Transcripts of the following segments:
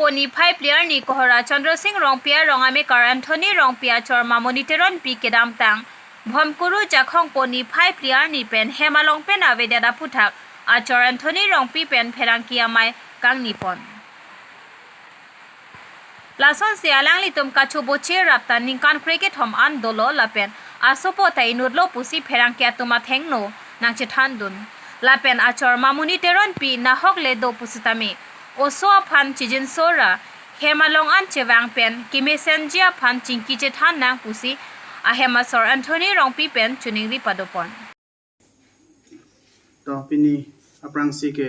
poni 5 player ni kohora Chandra Singh Rongpia Rongame Kar Anthony Rongpia Chorma monitoron pi kedam tang Bhomkuru Jakhong poni 5 player ni pen Hemalong pen avedada puthak Achor Anthony Rongpi pen Pherangkia mai kang nipon Lason se alang litum kachu boche raptan ningkan cricket hom an dolo lapen asopo tai nudlo pusi Pherangkia tuma thengno nang chethandun lapen Achor mamuni teron pi nahok le do pusitami oso phan chijin sora Hemalong an chewang pen kimesenjia phan chingki chethan nang pusi Ahemasor Anthony Rongpi pen chuningri padopon to pini aprang sike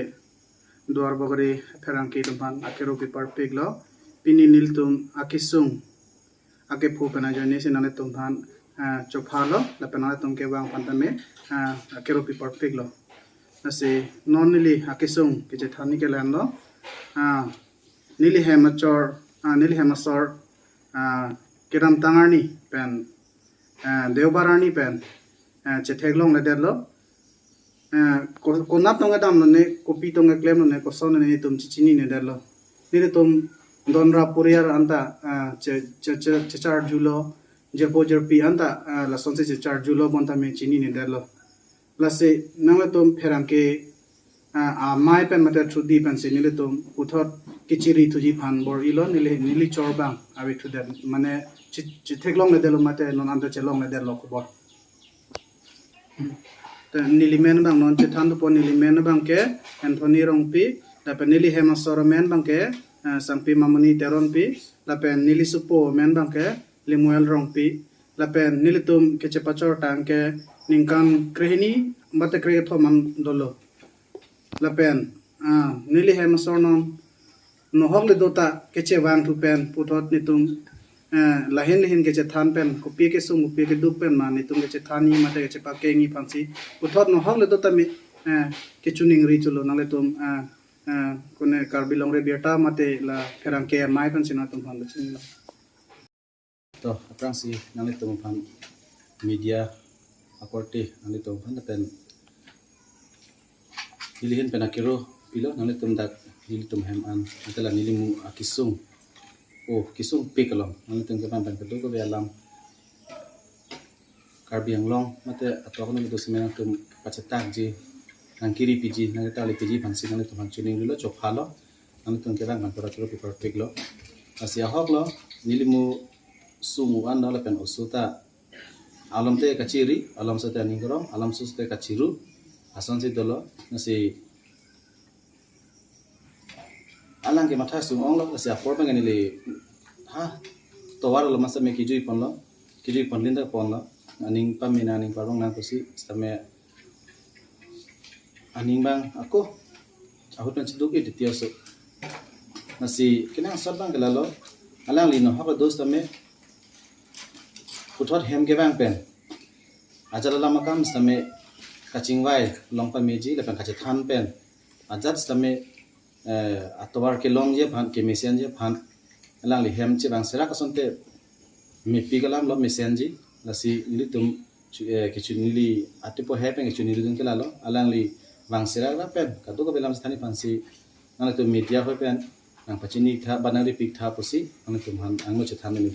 duar bogre Pherangki tumpan akero paper piglo pini niltum akisung ake phupena jone sinane tumpan chophalo lapena tumke bang pantame akero paper piglo ase non nili akisung keje thani ke lando nili hemasor kedam tangarni pen deobarani pen chetheglong le derlo konap tonga dam ne kopi tonga claim ne ko son ne tum chichini ne derlo ni tum donra puriar anta chechar julo jerpo jerpi anta la sonse chechar julo bonta me chini ne derlo lase nang tum Pherangke mai pen mata thudi pen se ni tum uthot kichiri thuji phan bor ilo nili chorbang awi thu der mane chitheglong le derlo mate non anta chelong le derlo khobor nili men bang non chethan po nili men bang ke Anthony Rongpi lape nili Hemasor men bang ke Sampi Mamuni Teron pi lape nili supo men bang ke Limuel Rongpi lape nili tum ke chepachor tang ke ningkan krehini mate kreh thoman dolo lape nili Hemasor non nohok le dota ke chewang thu pen puthot nitum lahin ke chethan pen kopi ke sung kopi ke dup pen ma nitum ke chethani mate ke chepake ngi phansi puthot no hok le dota mi ke chuning ri chulo nale tum kone karbilong re biata mate la Pherangke mai pen sina tum phan laching to aprang si nale tum phan media akorti nale tum phan pen ilihin penakiro pilo nale tum dak nilitum hem an atela nilimu akisung kisung pikalong nang tung ke pan kedu ko belam karbiang long mate atok no do semen tum pacetak ji nang kiri piji nang tali piji pansi nang tum chuning lo chok halo nang tung ke pan pora chro paper piklo asia hok lo nilimu sumu an no pen usuta alam te kachiri alam sate ningro alam suste kachiru ason si dolo nasi alang ke matha sung ong lo sia for bang ni le to war lo masa me kijui pon linda pon lo aning pamina aning parong nang kusi stame aning bang ako ahut na chiduk e ditya so nasi kina sor bang kelalo alang lino ha dos tame puthot hem ke bang pen ajala makam stame kaching wai long pa meji le pen kache than pen ajat stame atowar ke long je phan ke mesen je phan alang li hem che bang sera ka sonte mi pigalam lo mesen ji lasi litum ke chunili atipo hepen ke chunili dun kelalo alang li bang sera ra pen ka to ko belam sthani phansi nang to media ho pen nang pachini tha banang ri pik tha pusi nang tum han angmo che than ni